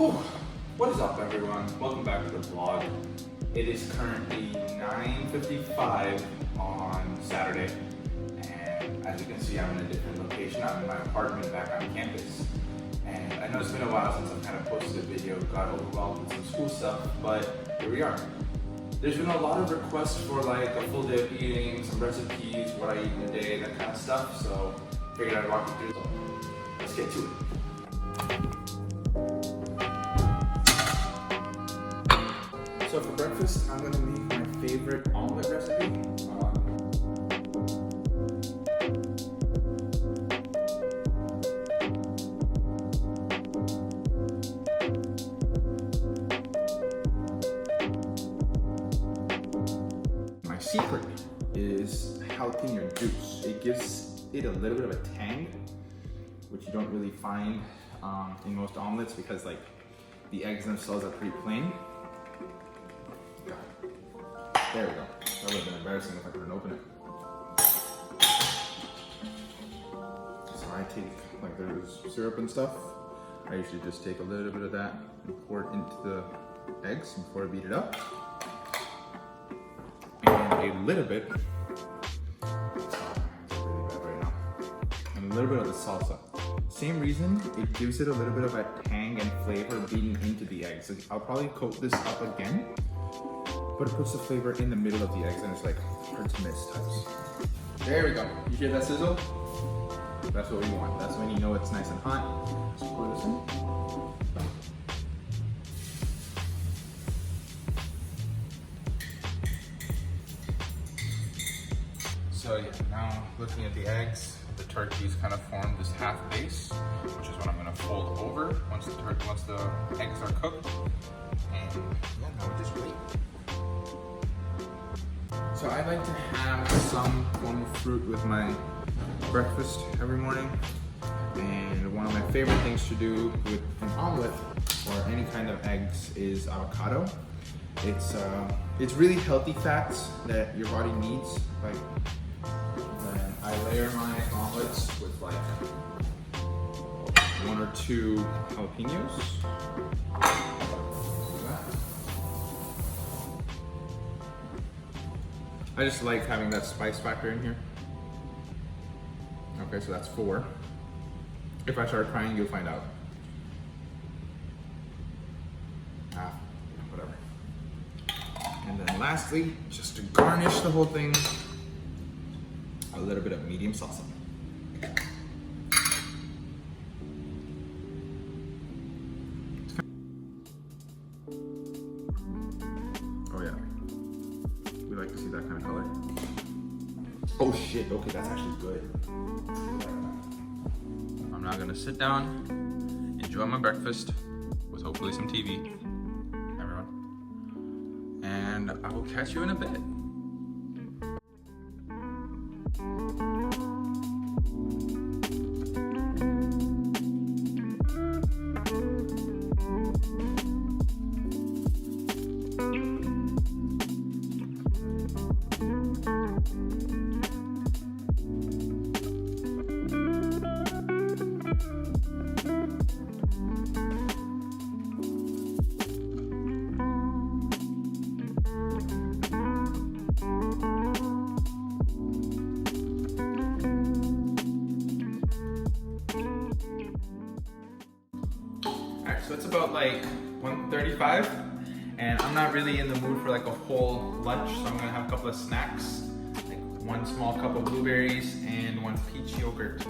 Whew. What is up, everyone? Welcome back to the vlog. It is currently 9:55 on Saturday, and as you can see, I'm in a different location. I'm in my apartment back on campus, and I know it's been a while since I've kind of posted a video, got overwhelmed with some school stuff, but here we are. There's been a lot of requests for like a full day of eating, some recipes, what I eat in a day, that kind of stuff, so figured I'd walk you through. So let's get to it. So for breakfast, I'm gonna make my favorite omelet recipe. My secret is jalapeno juice. It gives it a little bit of a tang, which you don't really find in most omelets because like the eggs themselves are pretty plain. There we go. That would have been embarrassing if I couldn't open it. So I take, like there's syrup and stuff. I usually just take a little bit of that and pour it into the eggs before I beat it up. And a little bit, it's really bad right now. And a little bit of the salsa. Same reason, it gives it a little bit of a tang and flavor beating into the eggs. So I'll probably coat this up again, but it puts the flavor in the middle of the eggs and it's like hard to miss types. There we go. You hear that sizzle? That's what we want. That's when you know it's nice and hot. Let's pour this in. So yeah, now looking at the eggs, the turkey's kind of formed this half base, which is what I'm gonna fold over once the eggs are cooked. And yeah, now we just wait. So I like to have some form of fruit with my breakfast every morning. And one of my favorite things to do with an omelet or any kind of eggs is avocado. It's really healthy fats that your body needs. Like when I layer my omelets with like 1 or 2 jalapenos. I just like having that spice factor in here. Okay, so that's 4. If I start crying, you'll find out. Whatever. And then lastly, just to garnish the whole thing, a little bit of medium salsa. Oh yeah. We like to see that kind of color. Oh shit, okay, that's actually good. I'm now gonna sit down, enjoy my breakfast with hopefully some TV, everyone. And I will catch you in a bit. So it's about like 1:35, and I'm not really in the mood for like a whole lunch, so I'm gonna have a couple of snacks, like 1 small cup of blueberries and 1 peach yogurt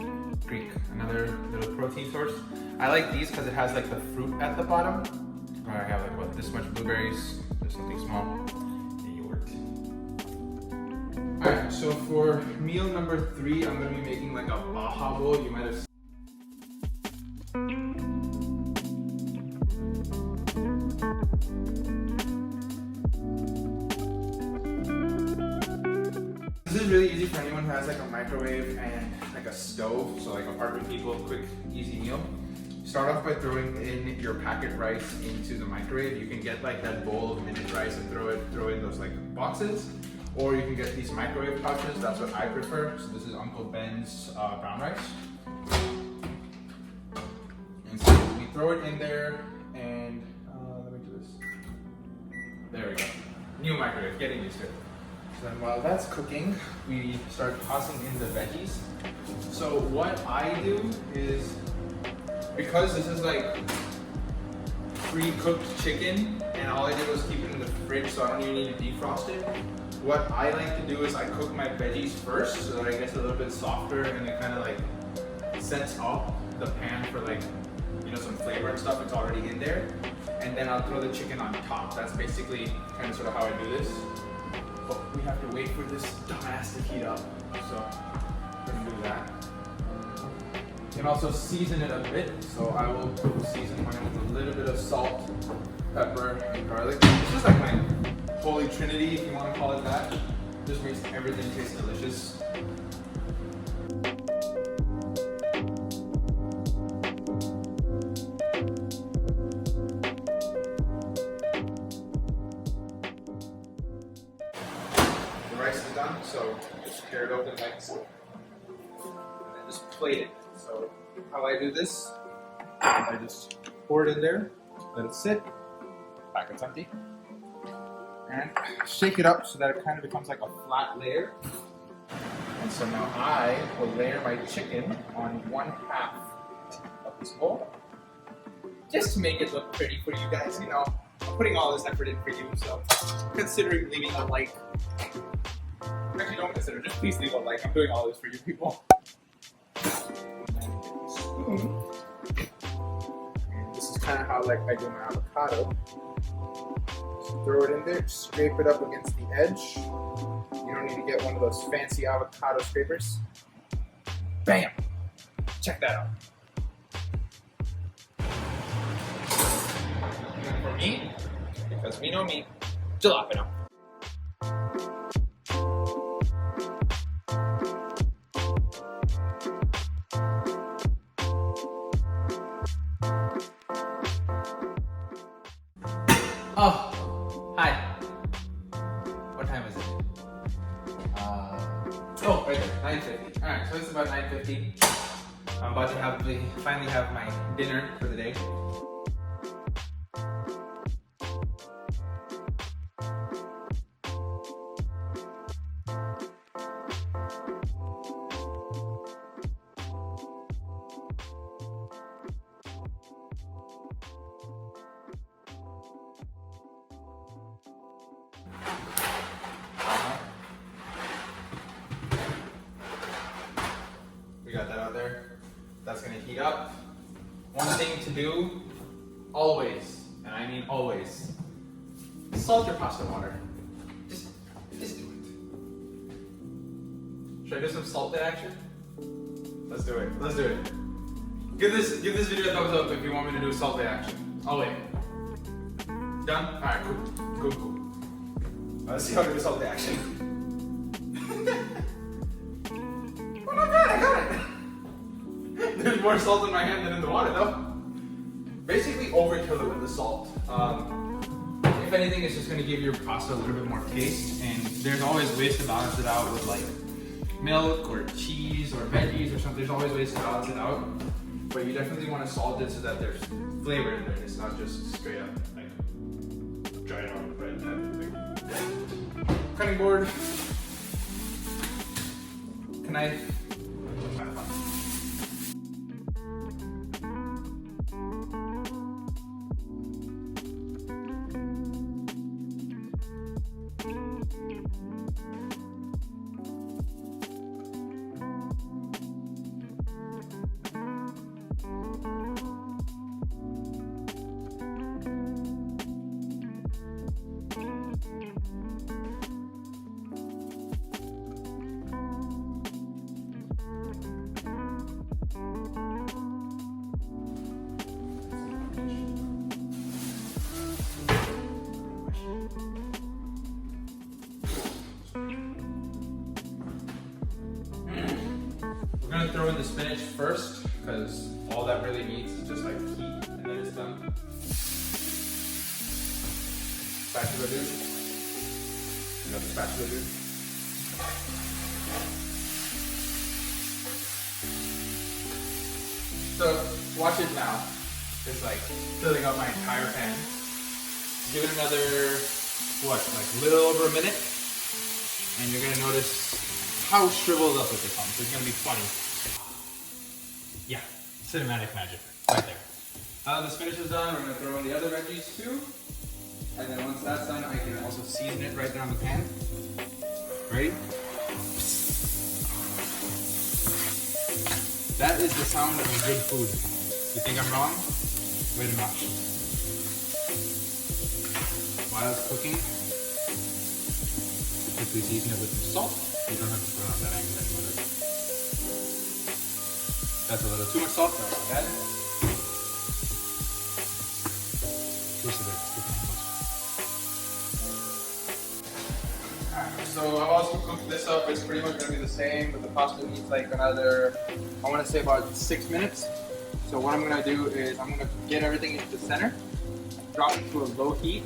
Greek, another little protein source. I like these because it has like the fruit at the bottom. I have like what, this much blueberries, there's something small, and yogurt. All right, so for meal number 3, I'm gonna be making like a baja bowl. You might have This is really easy for anyone who has like a microwave and like a stove, so like apartment people, quick, easy meal. Start off by throwing in your packet rice into the microwave. You can get like that bowl of minute rice and throw in those like boxes, or you can get these microwave pouches. That's what I prefer. So this is Uncle Ben's brown rice. And so we throw it in there and New microwave, getting used to it. So then while that's cooking, we start tossing in the veggies. So what I do is, because this is like pre-cooked chicken and all I did was keep it in the fridge so I don't even need to defrost it, what I like to do is I cook my veggies first so that it gets a little bit softer and it kind of like sets off the pan for like, you know, some flavor and stuff. It's already in there. And then I'll throw the chicken on top. That's basically kind of sort of how I do this. But we have to wait for this dumbass to heat up. So we're gonna do that. You can also season it a bit. So I will season mine with a little bit of salt, pepper, and garlic. It's just like my holy trinity, if you want to call it that. Just makes everything taste delicious. So just tear it open like so, and then just plate it. So how I do this, I just pour it in there, let it sit, packet's empty, and shake it up so that it kind of becomes like a flat layer. And so now I will layer my chicken on 1/2 of this bowl, just to make it look pretty for you guys. You know, I'm putting all this effort in for you, so considering leaving a like. Actually, don't consider. Just please leave a like. I'm doing all this for you people. And this is kind of how like I do my avocado. Just throw it in there. Scrape it up against the edge. You don't need to get one of those fancy avocado scrapers. Bam! Check that out. And then for me, because we know me, jalapeno. Oh, hi. What time is it? Oh, right there, 9:50. Alright, so it's about 9:50. I'm about to finally have my dinner for the day. We got that out there. That's gonna heat up. One thing to do, always, and I mean always, salt your pasta water. Just do it. Should I do some salt action? Let's do it. Let's do it. Give this video a thumbs up if you want me to do salt action. I'll wait. Done? Alright, cool. Let's see how to do salt action. Oh my god, I got it! There's more salt in my hand than in the water though. Basically overkill it with the salt. If anything, it's just going to give your pasta a little bit more taste, and there's always ways to balance it out with like milk or cheese or veggies or something. There's always ways to balance it out, but you definitely want to salt it so that there's flavor in there. It's not just straight up like dry it on bread type thing. Cutting board, knife. We're gonna throw in the spinach first because all that really needs is just like heat and then it's done. Spatula dude. Another spatula dude. So watch it now. It's like filling up my entire pan. Give it another what, like a little over a minute. And you're gonna notice how shriveled up it becomes. It's gonna be funny. Yeah, cinematic magic right there. Now that this finish is done, we're gonna throw in the other veggies too. And then once that's done, I can also season it right there on the pan. Ready? That is the sound of good food. You think I'm wrong? Wait a minute. While it's cooking, quickly season it with some salt. You don't have to put on that angle anymore. That's a little too much salt, that's not bad. So I've also cooked this up. It's pretty much going to be the same, but the pasta needs like another, I want to say about 6 minutes. So what I'm going to do is I'm going to get everything into the center, drop it to a low heat.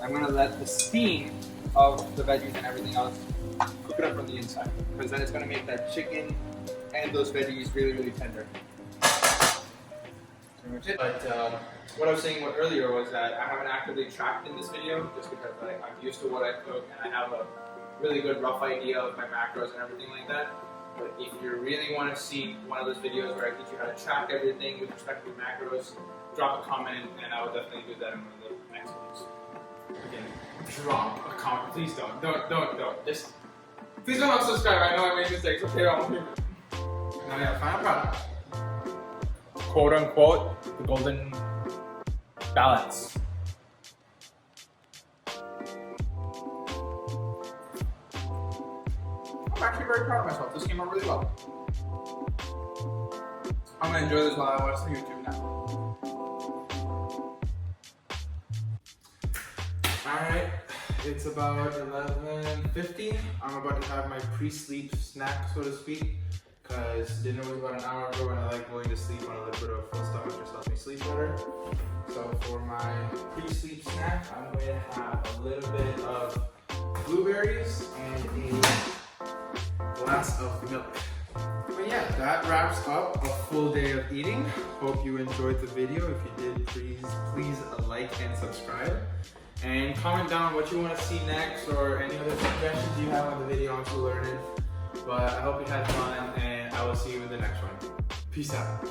I'm going to let the steam of the veggies and everything else cook it up from the inside, because then it's going to make that chicken and those veggies really, really tender. Pretty much it. But what I was saying earlier was that I haven't actively tracked in this video just because I'm used to what I cook and I have a really good rough idea of my macros and everything like that. But if you really want to see one of those videos where I teach you how to track everything with respect to macros, drop a comment and I will definitely do that in one of the next videos. Again, drop a comment. Please don't. Just please don't unsubscribe. I know I made mistakes. Okay, now yeah, final product. Quote unquote, the golden balance. I'm actually very proud of myself. This came out really well. I'm gonna enjoy this while I watch the YouTube now. Alright, it's about 11:50. I'm about to have my pre-sleep snack, so to speak, because dinner was about an hour ago and I like going to sleep on a little bit of full stomach, just helps me sleep better. So for my pre-sleep snack, I'm going to have a little bit of blueberries and a glass of milk. But yeah, that wraps up a full day of eating. Hope you enjoyed the video. If you did, please like and subscribe. And comment down what you want to see next or any other suggestions you have on the video. I'm still learning. But I hope you had fun and I will see you in the next one. Peace out.